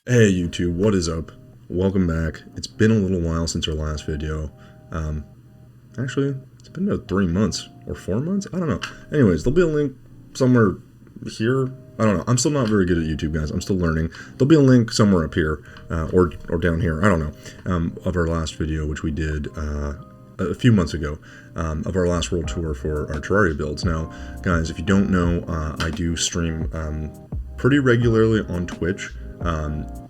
Hey YouTube, what is up? Welcome back. It's been a little while since our last video. Actually, it's been about 3 months or 4 months. I don't know. Anyways, there'll be a link somewhere here. I don't know. I'm still not very good at YouTube, guys. I'm still learning. There'll be a link somewhere up here or down here. I don't know. Of our last video, which we did a few months ago, of our last world tour for our Terraria builds. Now, guys, if you don't know, I do stream pretty regularly on Twitch.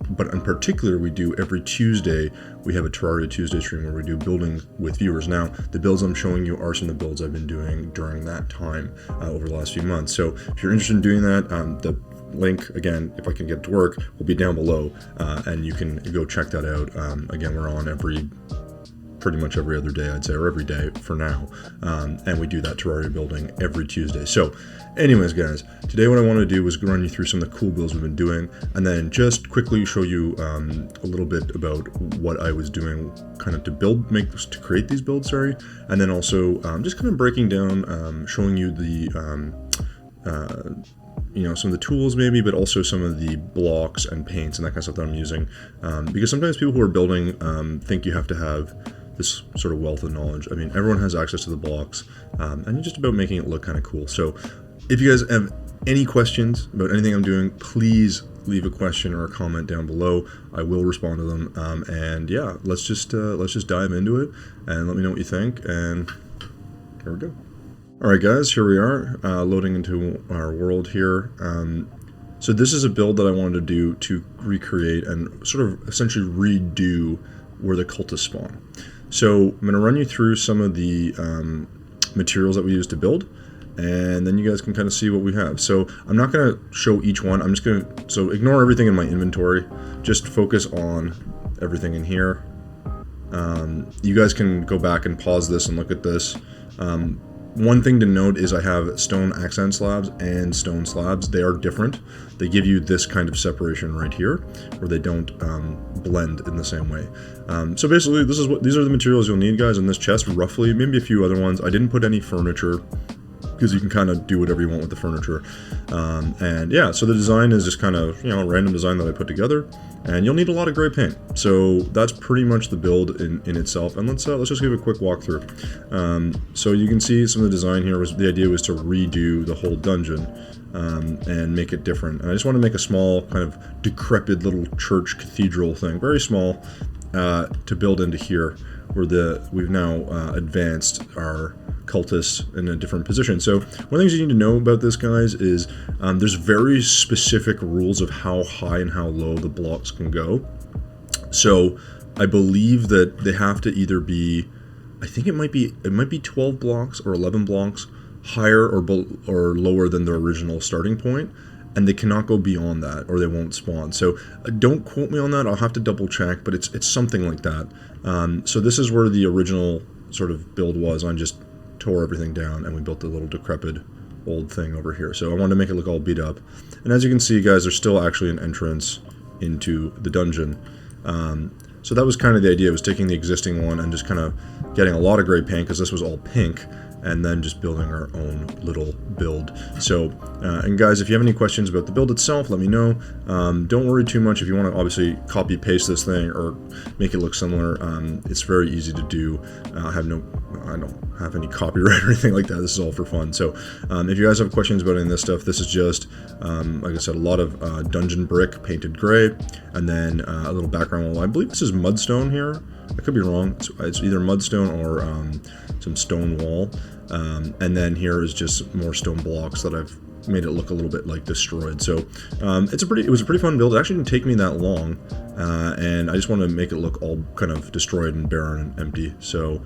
But in particular, we do every Tuesday, we have a Terraria Tuesday stream where we do building with viewers. Now, the builds I'm showing you are some of the builds I've been doing during that time over the last few months. So if you're interested in doing that, the link, again, if I can get it to work, will be down below, and you can go check that out. Again, we're on pretty much every other day, I'd say, or every day for now, and we do that Terraria building every Tuesday. So anyways, guys, today what I want to do was run you through some of the cool builds we've been doing, and then just quickly show you a little bit about what I was doing kind of to create these builds, and then also just kind of breaking down, showing you the some of the tools maybe, but also some of the blocks and paints and that kind of stuff that I'm using, because sometimes people who are building think you have to have this sort of wealth of knowledge. I mean, everyone has access to the blocks, and it's just about making it look kind of cool. So if you guys have any questions about anything I'm doing, please leave a question or a comment down below. I will respond to them, and yeah, let's just dive into it and let me know what you think, and here we go. Alright guys, here we are, loading into our world here. So this is a build that I wanted to do to recreate and sort of essentially redo where the cultists spawn. So I'm going to run you through some of the materials that we use to build, and then you guys can kind of see what we have. So I'm not going to show each one. I'm just going to, so ignore everything in my inventory. Just focus on everything in here. You guys can go back and pause this and look at this. One thing to note is I have stone accent slabs and stone slabs. They are different. They give you this kind of separation right here, where they don't blend in the same way. So basically, these are the materials you'll need, guys, in this chest, roughly. Maybe a few other ones. I didn't put any furniture, because you can kind of do whatever you want with the furniture. And yeah, so the design is just kind of, a random design that I put together, and you'll need a lot of gray paint. So that's pretty much the build in itself. And let's just give a quick walkthrough. So you can see some of the design here. The idea was to redo the whole dungeon and make it different. And I just want to make a small kind of decrepit little church cathedral thing, very small, to build into here, where we've now advanced our cultists in a different position. So one of the things you need to know about this, guys, is there's very specific rules of how high and how low the blocks can go. So I believe that they have to either be, I think it might be 12 blocks or 11 blocks higher or lower than the original starting point, and they cannot go beyond that or they won't spawn. So don't quote me on that. I'll have to double check, but it's something like that. So this is where the original sort of build was. I just tore everything down and we built a little decrepit old thing over here. So I wanted to make it look all beat up. And as you can see, guys, there's still actually an entrance into the dungeon. So that was kind of the idea, was taking the existing one and just kind of getting a lot of gray paint, because this was all pink, and then just building our own little build. So, and guys, if you have any questions about the build itself, let me know. Don't worry too much if you want to obviously copy paste this thing or make it look similar. It's very easy to do. I don't have any copyright or anything like that. This is all for fun. So if you guys have questions about any of this stuff, this is just, like I said, a lot of dungeon brick painted gray, and then a little background wall. I believe this is mudstone here. I could be wrong. It's either mudstone or some stone wall. And then here is just more stone blocks that I've made it look a little bit like destroyed. So it was a pretty fun build. It actually didn't take me that long, and I just want to make it look all kind of destroyed and barren and empty. So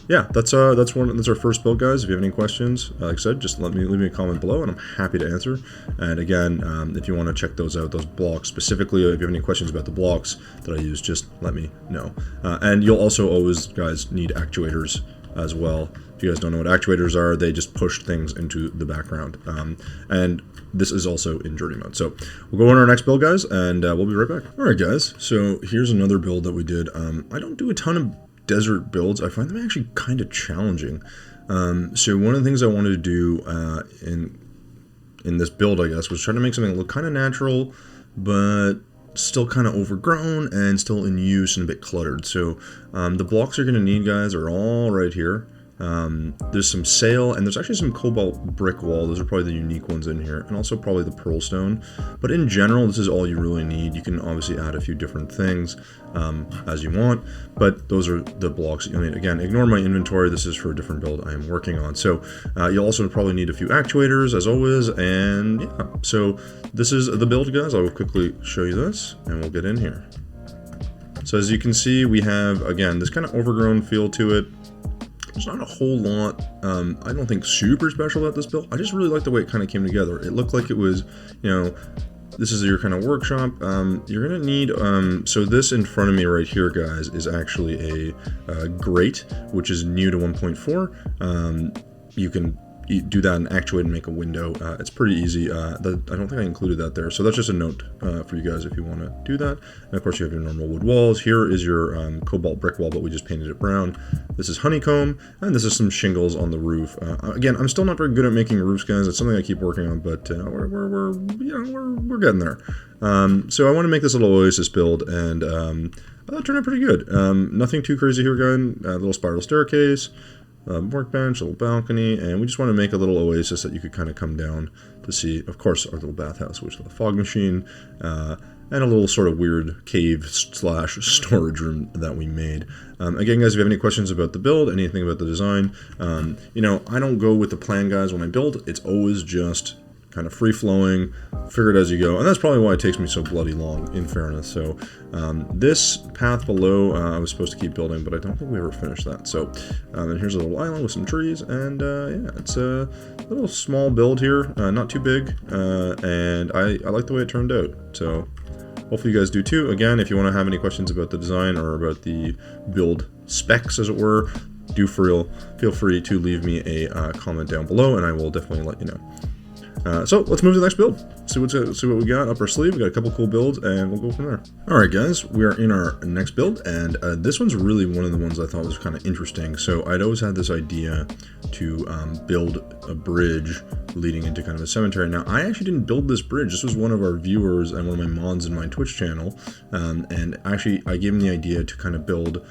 yeah, that's our first build, guys. If you have any questions, like I said, just leave me a comment below, and I'm happy to answer. And again, if you want to check those out, those blocks specifically, if you have any questions about the blocks that I use, just let me know. And you'll also always, guys, need actuators as well. If you guys don't know what actuators are, they just push things into the background. And this is also in journey mode. So we'll go on our next build, guys, and we'll be right back. All right, guys. So here's another build that we did. I don't do a ton of desert builds. I find them actually kind of challenging. So one of the things I wanted to do in this build, I guess, was trying to make something look kind of natural, but still kind of overgrown and still in use and a bit cluttered. So the blocks you're going to need, guys, are all right here. There's some sail, and there's actually some cobalt brick wall. Those are probably the unique ones in here, and also probably the pearl stone. But in general, this is all you really need. You can obviously add a few different things as you want, but those are the blocks you'll need. Again, ignore my inventory. This is for a different build I am working on. So you'll also probably need a few actuators, as always, and yeah. So this is the build, guys. I will quickly show you this, and we'll get in here. So as you can see, we have, again, this kind of overgrown feel to it. There's not a whole lot, I don't think, super special about this build. I just really like the way it kind of came together. It looked like it was, you know, this is your kind of workshop. You're going to need, so this in front of me right here, guys, is actually a grate, which is new to 1.4. You can do that and actuate and make a window. It's pretty easy. I don't think I included that there, so that's just a note for you guys if you want to do that. And of course you have your normal wood walls. Here is your cobalt brick wall, but we just painted it brown. This is honeycomb, and this is some shingles on the roof. Again, I'm still not very good at making roofs, guys. It's something I keep working on, but we're getting there. So I want to make this little oasis build, and that turned out pretty good. Nothing too crazy here, guys. A little spiral staircase. Workbench, a little balcony, and we just want to make a little oasis that you could kind of come down to see. Of course, our little bathhouse, which is the fog machine, and a little sort of weird cave / storage room that we made. Again, guys, if you have any questions about the build, anything about the design, you know, I don't go with the plan, guys, when I build. It's always just kind of free-flowing, figure it as you go, and that's probably why it takes me so bloody long, in fairness. So this path below, I was supposed to keep building, but I don't think we ever finished that. So and here's a little island with some trees, and yeah, it's a little small build here, not too big, and I like the way it turned out. So hopefully you guys do too. Again, if you want to have any questions about the design or about the build specs, as it were, feel free to leave me a comment down below, and I will definitely let you know. So let's move to the next build. See what we got up our sleeve. We got a couple cool builds, and we'll go from there. All right, guys, we are in our next build, and this one's really one of the ones I thought was kind of interesting. So I'd always had this idea to build a bridge leading into kind of a cemetery. Now, I actually didn't build this bridge. This was one of our viewers and one of my mods in my Twitch channel, and actually I gave him the idea to kind of build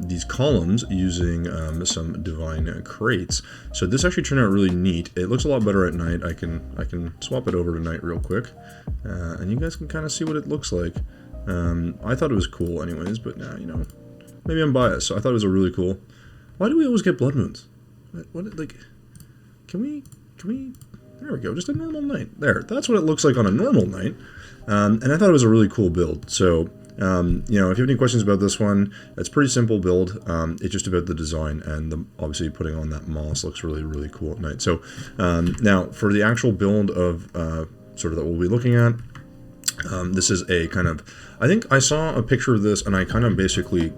these columns using some divine crates. So this actually turned out really neat. It looks a lot better at night. I can swap it over to night real quick, and you guys can kind of see what it looks like. I thought it was cool anyways, but now, you know, maybe I'm biased, so I thought it was a really cool. Why do we always get blood moons? What like, can we, there we go, just a normal night. There, that's what it looks like on a normal night. And I thought it was a really cool build. So you know, if you have any questions about this one, it's a pretty simple build. It's just about the design, and obviously putting on that moss looks really, really cool at night. So now for the actual build of sort of that we'll be looking at, this is a kind of, I think I saw a picture of this and I kind of basically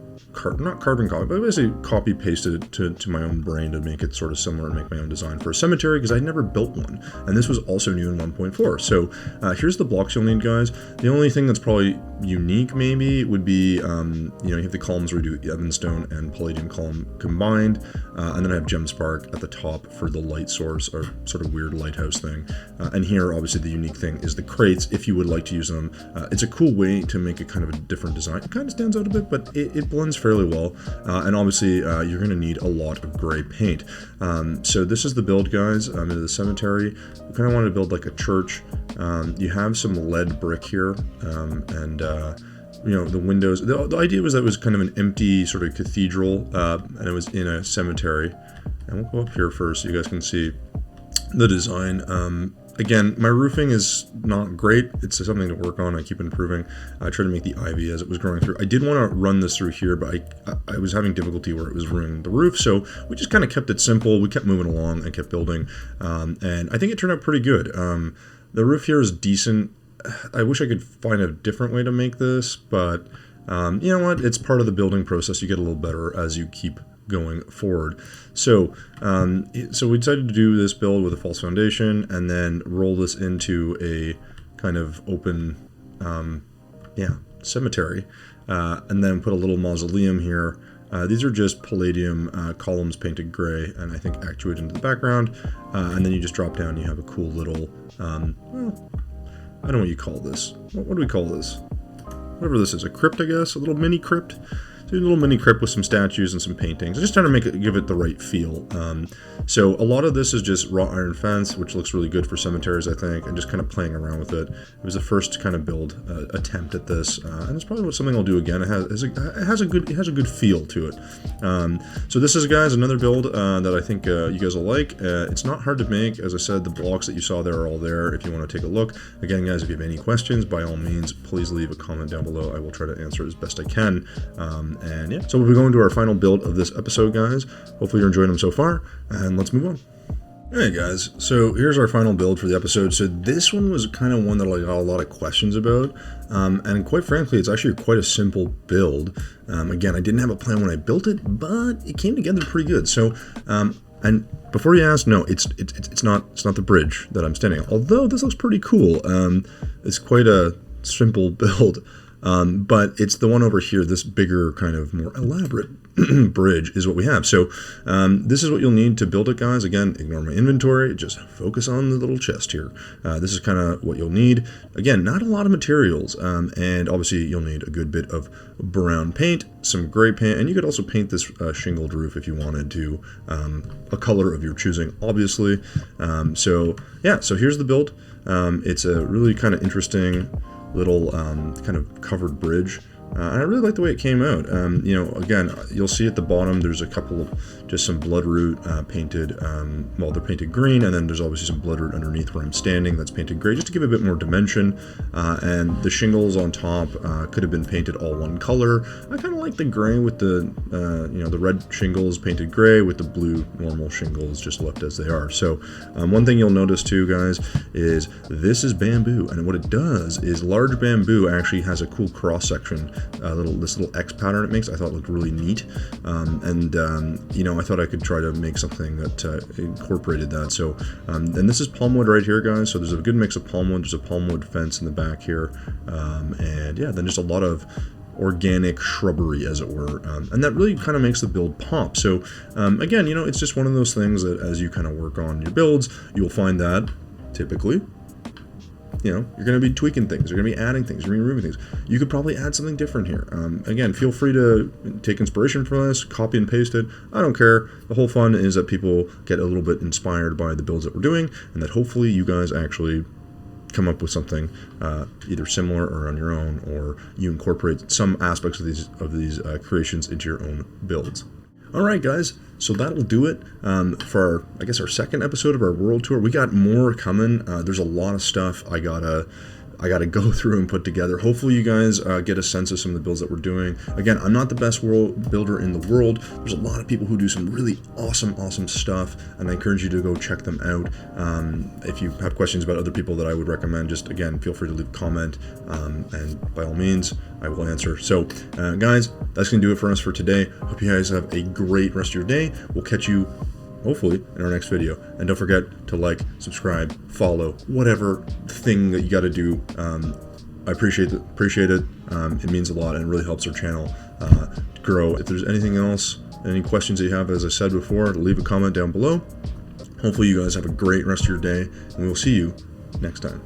not carbon copy, but basically copy pasted it to my own brain to make it sort of similar and make my own design for a cemetery, because I'd never built one, and this was also new in 1.4. So here's the blocks you'll need, guys. The only thing that's probably unique maybe would be you know, you have the columns where you do Evanstone and Palladium column combined, and then I have Gem Spark at the top for the light source, or sort of weird lighthouse thing. And here obviously the unique thing is the crates, if you would like to use them. It's a cool way to make it kind of a different design. It kind of stands out a bit, but it blends fairly well, and obviously you're going to need a lot of gray paint. So this is the build, guys. Into the cemetery. We kind of want to build like a church. You have some lead brick here, and you know, the windows. The idea was that it was kind of an empty sort of cathedral, and it was in a cemetery. And we'll go up here first so you guys can see the design. Again, my roofing is not great. It's something to work on. I keep improving. I tried to make the ivy as it was growing through. I did want to run this through here, but I was having difficulty where it was ruining the roof. So we just kind of kept it simple. We kept moving along and kept building. And I think it turned out pretty good. The roof here is decent. I wish I could find a different way to make this, but you know what? It's part of the building process. You get a little better as you keep going forward. So so we decided to do this build with a false foundation and then roll this into a kind of open cemetery, and then put a little mausoleum here. These are just Palladium columns painted gray, and I think actuate into the background, and then you just drop down and you have a cool little well, I don't know what you call this. What do we call this? whatever this is, a crypt, I guess, a little mini crypt. So a little mini crypt with some statues and some paintings. I'm just trying to give it the right feel. So a lot of this is just wrought iron fence, which looks really good for cemeteries, I think, and just kind of playing around with it. It was the first kind of build attempt at this, and it's probably something I'll do again. It has a good feel to it. So this is, guys, another build that I think you guys will like. It's not hard to make. As I said, the blocks that you saw there are all there if you want to take a look. Again, guys, if you have any questions, by all means, please leave a comment down below. I will try to answer it as best I can. And yeah, so we'll be going to our final build of this episode, guys. Hopefully you're enjoying them so far, and let's move on. Alright, guys, so here's our final build for the episode. So this one was kind of one that I got a lot of questions about, and quite frankly, it's actually quite a simple build. Again, I didn't have a plan when I built it, but it came together pretty good. So, and before you ask, no, it's not the bridge that I'm standing on, although this looks pretty cool. It's quite a simple build. But it's the one over here, this bigger, kind of more elaborate bridge is what we have. So this is what you'll need to build it, guys. Again, ignore my inventory, just focus on the little chest here. This is kind of what you'll need. Again, not a lot of materials, and obviously you'll need a good bit of brown paint, some gray paint, and you could also paint this shingled roof if you wanted to, a color of your choosing, obviously. So yeah, so here's the build. It's a really kind of interesting little kind of covered bridge, and I really like the way it came out. You know, again, you'll see at the bottom there's a couple of just some bloodroot painted, well, they're painted green, and then there's obviously some bloodroot underneath where I'm standing that's painted gray, just to give a bit more dimension. And the shingles on top could have been painted all one color. I kind of like the gray with the you know, the red shingles painted gray with the blue normal shingles just left as they are. So one thing you'll notice too, guys, is this is bamboo, and what it does is large bamboo actually has a cool cross section, this little X pattern it makes. I thought it looked really neat, and you know, I thought I could try to make something that incorporated that. So and this is palm wood right here, guys, so there's a good mix of palm wood. There's a palm wood fence in the back here, and yeah, then just a lot of organic shrubbery, as it were, and that really kind of makes the build pop. So again, you know, it's just one of those things that as you kind of work on your builds, you'll find that typically, you know, you're going to be tweaking things, you're going to be adding things, you're going to be removing things. You could probably add something different here. Again, feel free to take inspiration from this, copy and paste it. I don't care. The whole fun is that people get a little bit inspired by the builds that we're doing, and that hopefully you guys actually come up with something either similar or on your own, or you incorporate some aspects of these creations into your own builds. All right, guys, so that'll do it for, I guess, our second episode of our world tour. We got more coming. There's a lot of stuff I gotta go through and put together. Hopefully you guys get a sense of some of the builds that we're doing. Again, I'm not the best world builder in the world. There's a lot of people who do some really awesome stuff, and I encourage you to go check them out. If you have questions about other people that I would recommend, just again, feel free to leave a comment, and by all means, I will answer. So guys, that's gonna do it for us for today. Hope you guys have a great rest of your day. We'll catch you hopefully in our next video, and don't forget to like, subscribe, follow, whatever thing that you got to do. I appreciate it. It means a lot, and it really helps our channel grow. If there's anything else, any questions that you have, as I said before, leave a comment down below. Hopefully you guys have a great rest of your day, and we will see you next time.